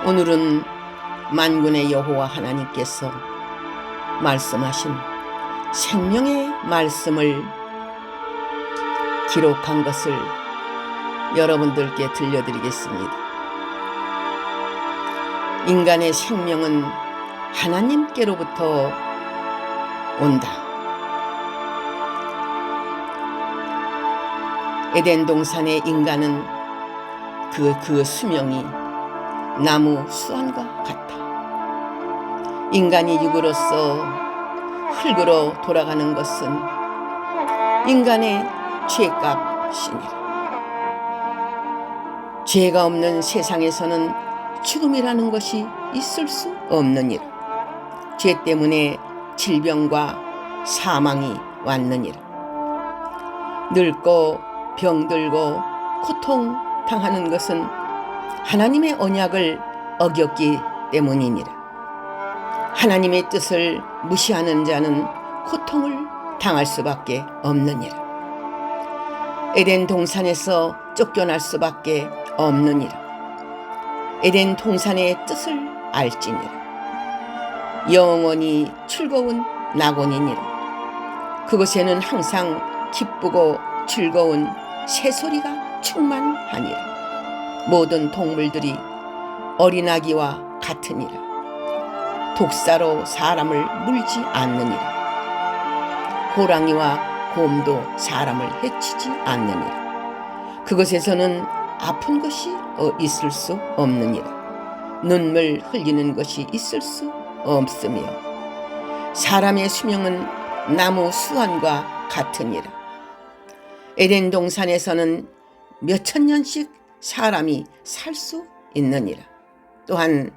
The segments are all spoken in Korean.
오늘은 만군의 여호와 하나님께서 말씀하신 생명의 말씀을 기록한 것을 여러분들께 들려드리겠습니다. 인간의 생명은 하나님께로부터 온다. 에덴 동산의 인간은 그 수명이 나무 수완과 같다. 인간이 육으로서 흙으로 돌아가는 것은 인간의 죄값이니라. 죄가 없는 세상에서는 죽음이라는 것이 있을 수 없느니라. 죄 때문에 질병과 사망이 왔느니라. 늙고 병들고 고통당하는 것은 하나님의 언약을 어겼기 때문이니라. 하나님의 뜻을 무시하는 자는 고통을 당할 수밖에 없느니라. 에덴 동산에서 쫓겨날 수밖에 없느니라. 에덴 동산의 뜻을 알지니라. 영원히 즐거운 낙원이니라. 그곳에는 항상 기쁘고 즐거운 새소리가 충만하니라. 모든 동물들이 어린아기와 같으니라. 독사로 사람을 물지 않느니라. 호랑이와 곰도 사람을 해치지 않느니라. 그것에서는 아픈 것이 있을 수 없느니라. 눈물 흘리는 것이 있을 수 없으며 사람의 수명은 나무 수완과 같으니라. 에덴 동산에서는 몇천 년씩 사람이 살 수 있느니라. 또한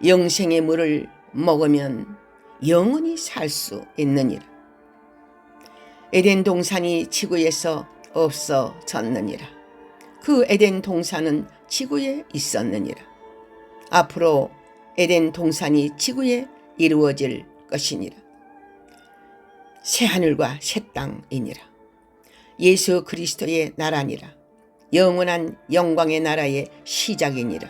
영생의 물을 먹으면 영원히 살 수 있느니라. 에덴 동산이 지구에서 없어졌느니라. 그 에덴 동산은 지구에 있었느니라. 앞으로 에덴 동산이 지구에 이루어질 것이니라. 새하늘과 새 땅이니라. 예수 그리스도의 나라니라. 영원한 영광의 나라의 시작이니라.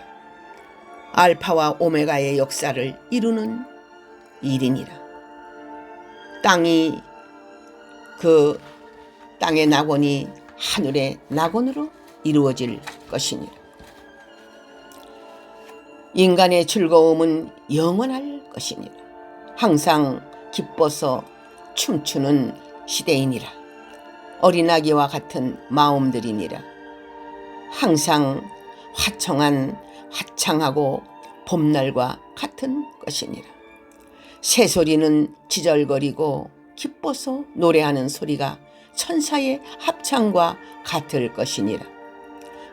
알파와 오메가의 역사를 이루는 일이니라. 땅의 낙원이 하늘의 낙원으로 이루어질 것이니라. 인간의 즐거움은 영원할 것이니라. 항상 기뻐서 춤추는 시대이니라. 어린아기와 같은 마음들이니라. 항상 화창하고 봄날과 같은 것이니라. 새소리는 지절거리고 기뻐서 노래하는 소리가 천사의 합창과 같을 것이니라.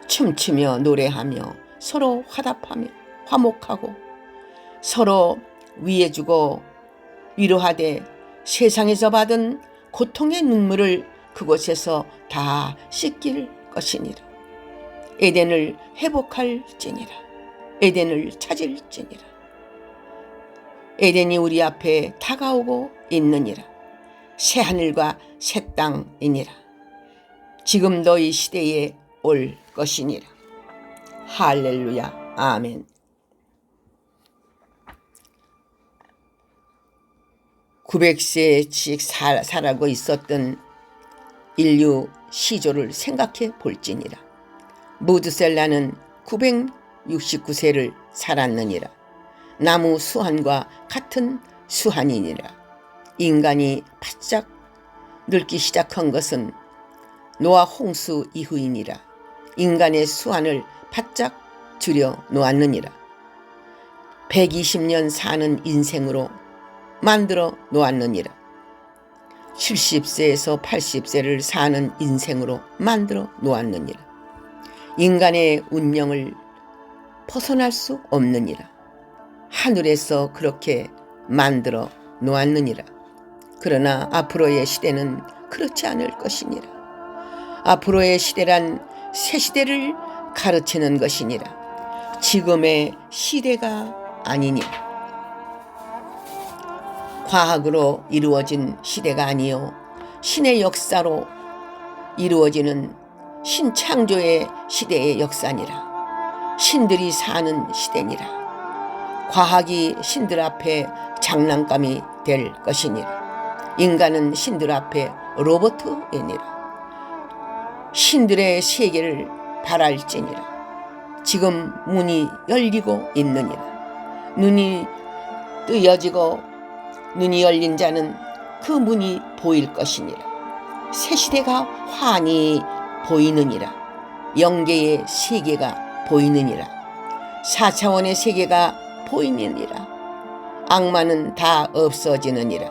춤추며 노래하며 서로 화답하며 화목하고 서로 위해주고 위로하되 세상에서 받은 고통의 눈물을 그곳에서 다 씻길 것이니라. 에덴을 회복할지니라. 에덴을 찾을지니라. 에덴이 우리 앞에 다가오고 있느니라. 새하늘과 새 땅이니라. 지금도 이 시대에 올 것이니라. 할렐루야. 아멘. 900세씩 살아가고 있었던 인류 시조를 생각해 볼지니라. 무드셀라는 969세를 살았느니라. 나무 수한과 같은 수한이니라. 인간이 바짝 늙기 시작한 것은 노아 홍수 이후이니라. 인간의 수한을 바짝 줄여 놓았느니라. 120년 사는 인생으로 만들어 놓았느니라. 70세에서 80세를 사는 인생으로 만들어 놓았느니라. 인간의 운명을 벗어날 수 없느니라. 하늘에서 그렇게 만들어 놓았느니라. 그러나 앞으로의 시대는 그렇지 않을 것이니라. 앞으로의 시대란 새 시대를 가르치는 것이니라. 지금의 시대가 아니니라. 과학으로 이루어진 시대가 아니요 신의 역사로 이루어지는 신창조의 시대의 역사니라. 신들이 사는 시대니라. 과학이 신들 앞에 장난감이 될 것이니라. 인간은 신들 앞에 로봇이니라. 신들의 세계를 바랄지니라. 지금 문이 열리고 있느니라. 눈이 뜨여지고 눈이 열린 자는 그 문이 보일 것이니라. 새 시대가 환히 보이느니라. 영계의 세계가 보이느니라. 4차원의 세계가 보이느니라. 악마는 다 없어지느니라.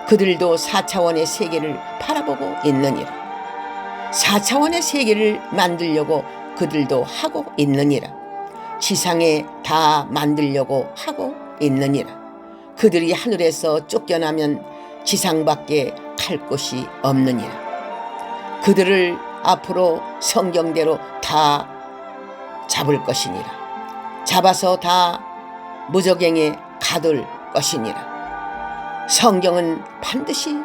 그들도 4차원의 세계를 바라보고 있느니라. 4차원의 세계를 만들려고 그들도 하고 있느니라. 지상에 다 만들려고 하고 있느니라. 그들이 하늘에서 쫓겨나면 지상밖에 갈 곳이 없느니라. 그들을 앞으로 성경대로 다 잡을 것이니라. 잡아서 다 무저갱에 가둘 것이니라. 성경은 반드시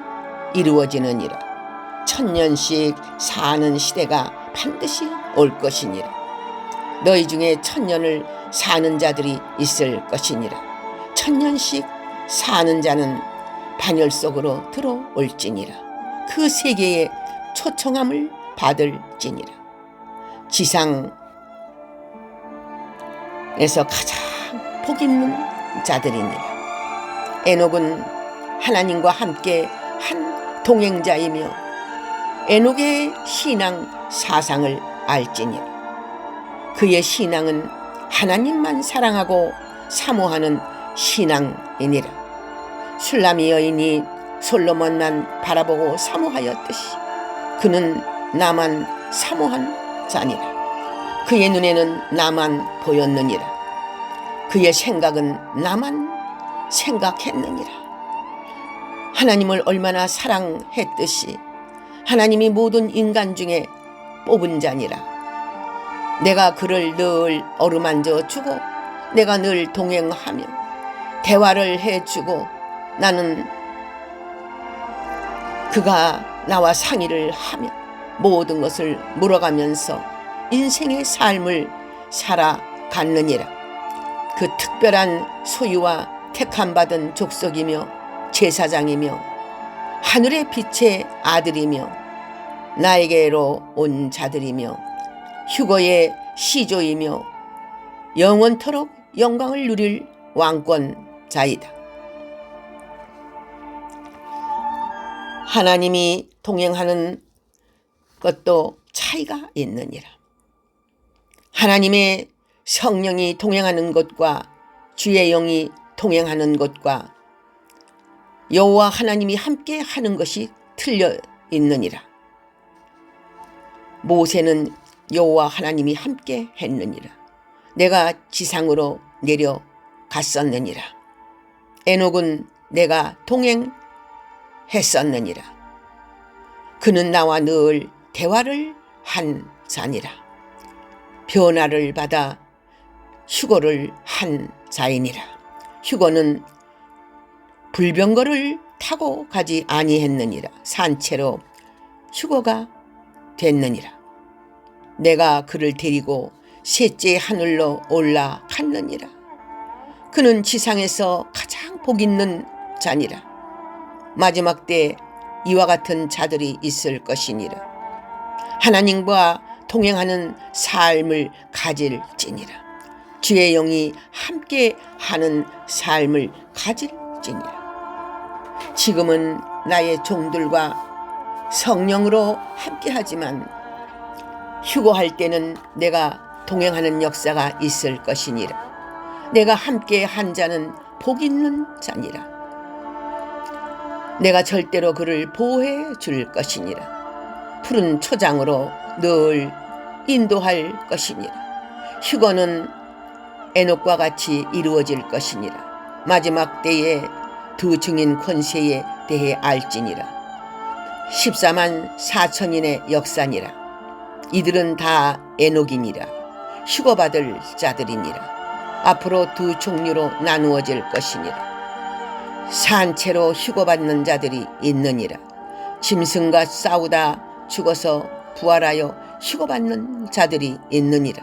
이루어지느니라. 1000년씩 사는 시대가 반드시 올 것이니라. 너희 중에 1000년을 사는 자들이 있을 것이니라. 1000년씩 사는 자는 반열 속으로 들어올지니라. 그 세계에 초청함을 받을지니라. 지상에서 가장 복 있는 자들이니라. 에녹은 하나님과 함께 한 동행자이며 에녹의 신앙 사상을 알지니라. 그의 신앙은 하나님만 사랑하고 사모하는 신앙이니라. 술람이 여인이 솔로몬만 바라보고 사모하였듯이 그는 나만 사모한 자니라. 그의 눈에는 나만 보였느니라. 그의 생각은 나만 생각했느니라. 하나님을 얼마나 사랑했듯이 하나님이 모든 인간 중에 뽑은 자니라. 내가 그를 늘 어루만져 주고 내가 늘 동행하며 대화를 해주고 나는 그가 나와 상의를 하며 모든 것을 물어가면서 인생의 삶을 살아갔느니라. 그 특별한 소유와 택함받은 족속이며 제사장이며 하늘의 빛의 아들이며 나에게로 온 자들이며 휴거의 시조이며 영원토록 영광을 누릴 왕권자이다. 하나님이 동행하는 것도 차이가 있느니라. 하나님의 성령이 동행하는 것과 주의 영이 동행하는 것과 여호와 하나님이 함께 하는 것이 틀려 있느니라. 모세는 여호와 하나님이 함께 했느니라. 내가 지상으로 내려갔었느니라. 에녹은 내가 동행했었느니라. 그는 나와 늘 대화를 한 자니라. 변화를 받아 휴거를 한 자이니라. 휴거는 불병거를 타고 가지 아니했느니라. 산채로 휴거가 됐느니라. 내가 그를 데리고 셋째 하늘로 올라갔느니라. 그는 지상에서 가장 복 있는 자니라. 마지막 때 이와 같은 자들이 있을 것이니라. 하나님과 동행하는 삶을 가질지니라. 주의 영이 함께 하는 삶을 가질지니라. 지금은 나의 종들과 성령으로 함께하지만 휴거할 때는 내가 동행하는 역사가 있을 것이니라. 내가 함께 한 자는 복 있는 자니라. 내가 절대로 그를 보호해 줄 것이니라. 푸른 초장으로 늘 인도할 것이니라. 휴거는 에녹과 같이 이루어질 것이니라. 마지막 때에 두 증인 권세에 대해 알지니라. 14만 4천인의 역사니라. 이들은 다 에녹이니라. 휴거받을 자들이니라. 앞으로 두 종류로 나누어질 것이니라. 산채로 휴거받는 자들이 있느니라. 짐승과 싸우다 죽어서 부활하여 휴거받는 자들이 있느니라.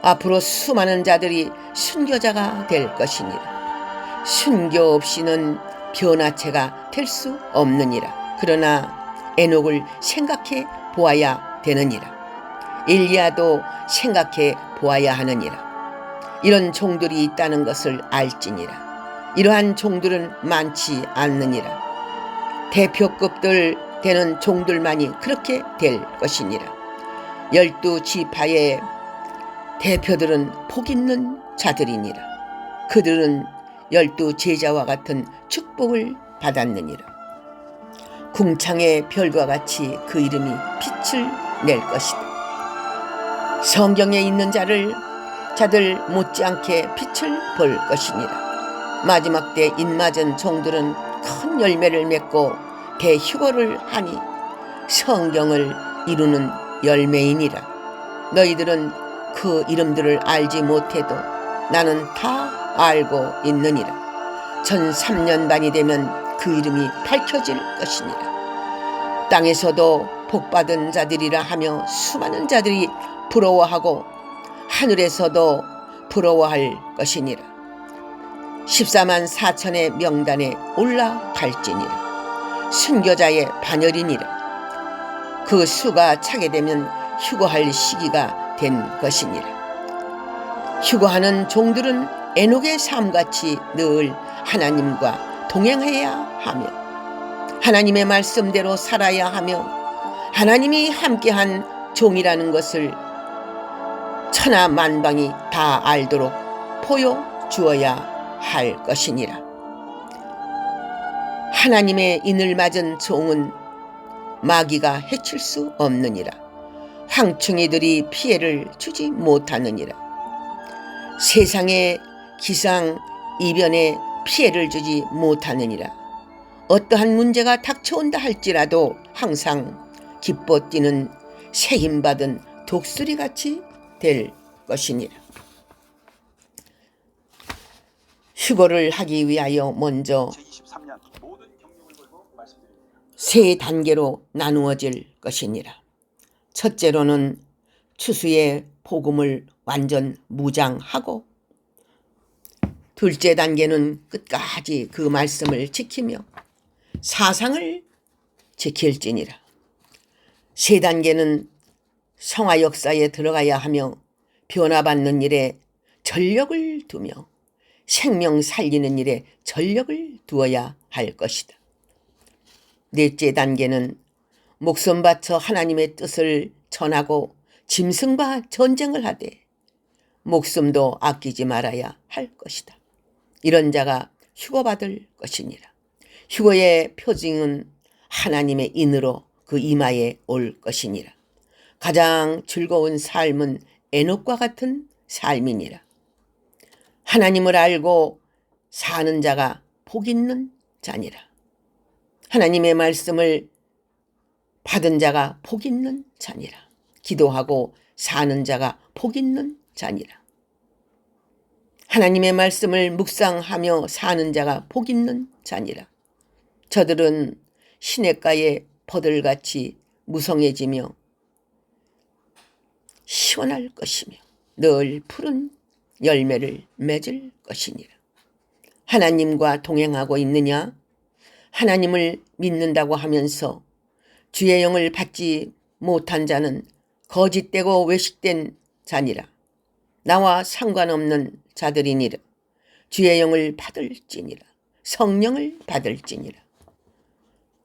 앞으로 수많은 자들이 순교자가 될 것이니라. 순교 없이는 변화체가 될 수 없느니라. 그러나 에녹을 생각해 보아야 되느니라. 엘리야도 생각해 보아야 하느니라. 이런 종들이 있다는 것을 알지니라. 이러한 종들은 많지 않느니라. 대표급들 되는 종들만이 그렇게 될 것이니라. 12지파의 대표들은 복 있는 자들이니라. 그들은 12제자와 같은 축복을 받았느니라. 궁창의 별과 같이 그 이름이 빛을 낼 것이다. 성경에 있는 자들 못지않게 빛을 볼 것이니라. 마지막 때 인맞은 종들은 큰 열매를 맺고 대휴거를 하니 성경을 이루는 열매이니라. 너희들은 그 이름들을 알지 못해도 나는 다 알고 있느니라. 전 3년반이 되면 그 이름이 밝혀질 것이니라. 땅에서도 복받은 자들이라 하며 수많은 자들이 부러워하고 하늘에서도 부러워할 것이니라. 14만 4천의 명단에 올라갈지니라. 순교자의 반열이니라. 그 수가 차게 되면 휴거할 시기가 된 것이니라. 휴거하는 종들은 에녹의 삶같이 늘 하나님과 동행해야 하며 하나님의 말씀대로 살아야 하며 하나님이 함께한 종이라는 것을 천하 만방이 다 알도록 보여주어야 할 것이니라. 하나님의 인을 맞은 종은 마귀가 해칠 수 없느니라. 황충이들이 피해를 주지 못하느니라. 세상의 기상 이변에 피해를 주지 못하느니라. 어떠한 문제가 닥쳐온다 할지라도 항상 기뻐 뛰는 새 힘받은 독수리같이 될 것이니라. 휴거를 하기 위하여 먼저 세 단계로 나누어질 것이니라. 첫째로는 추수의 복음을 완전 무장하고, 둘째 단계는 끝까지 그 말씀을 지키며 사상을 지킬지니라. 세 단계는 성화 역사에 들어가야 하며 변화받는 일에 전력을 두며 생명 살리는 일에 전력을 두어야 할 것이다. 넷째 단계는 목숨 바쳐 하나님의 뜻을 전하고 짐승과 전쟁을 하되 목숨도 아끼지 말아야 할 것이다. 이런 자가 휴거받을 것이니라. 휴거의 표징은 하나님의 인으로 그 이마에 올 것이니라. 가장 즐거운 삶은 에녹과 같은 삶이니라. 하나님을 알고 사는 자가 복 있는 자니라. 하나님의 말씀을 받은 자가 복 있는 자니라. 기도하고 사는 자가 복 있는 자니라. 하나님의 말씀을 묵상하며 사는 자가 복 있는 자니라. 저들은 시냇가의 버들같이 무성해지며 시원할 것이며 늘 푸른 열매를 맺을 것이니라. 하나님과 동행하고 있느냐? 하나님을 믿는다고 하면서 주의 영을 받지 못한 자는 거짓되고 외식된 자니라. 나와 상관없는 자들이니라. 주의 영을 받을지니라. 성령을 받을지니라.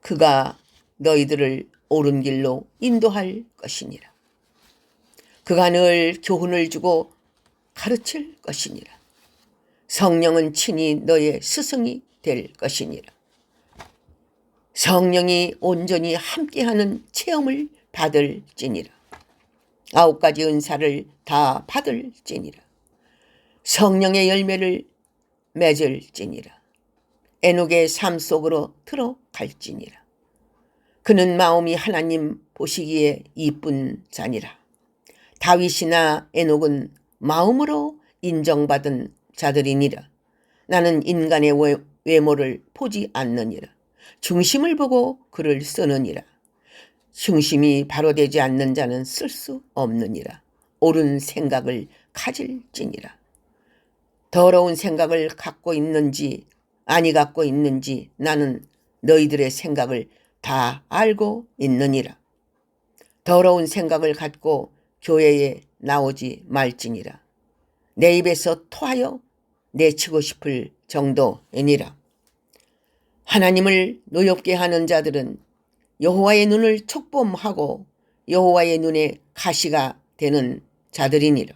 그가 너희들을 옳은 길로 인도할 것이니라. 그가 늘 교훈을 주고 가르칠 것이니라. 성령은 친히 너의 스승이 될 것이니라. 성령이 온전히 함께하는 체험을 받을지니라. 9가지 은사를 다 받을지니라. 성령의 열매를 맺을지니라. 에녹의 삶 속으로 들어갈지니라. 그는 마음이 하나님 보시기에 이쁜 자니라. 다윗이나 에녹은 마음으로 인정받은 자들이니라. 나는 인간의 외모를 보지 않느니라. 중심을 보고 글을 쓰느니라. 중심이 바로 되지 않는 자는 쓸 수 없느니라. 옳은 생각을 가질지니라. 더러운 생각을 갖고 있는지 아니 갖고 있는지 나는 너희들의 생각을 다 알고 있느니라. 더러운 생각을 갖고 교회에 나오지 말지니라. 내 입에서 토하여 내치고 싶을 정도이니라. 하나님을 노엽게 하는 자들은 여호와의 눈을 촉범하고 여호와의 눈에 가시가 되는 자들이니라.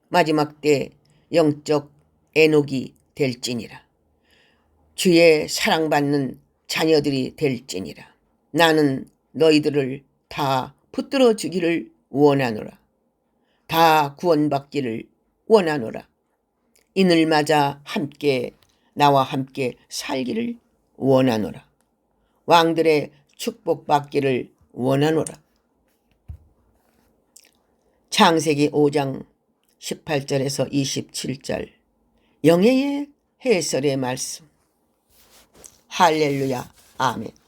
마지막 때 영적 애녹이 될지니라. 주의 사랑받는 자녀들이 될지니라. 나는 너희들을 다 붙들어 주기를 원하노라. 다 구원받기를 원하노라. 이늘 맞아 함께 나와 함께 살기를 원하노라. 왕들의 축복받기를 원하노라. 창세기 5장 18절에서 27절 영예의 해설의 말씀. 할렐루야. 아멘.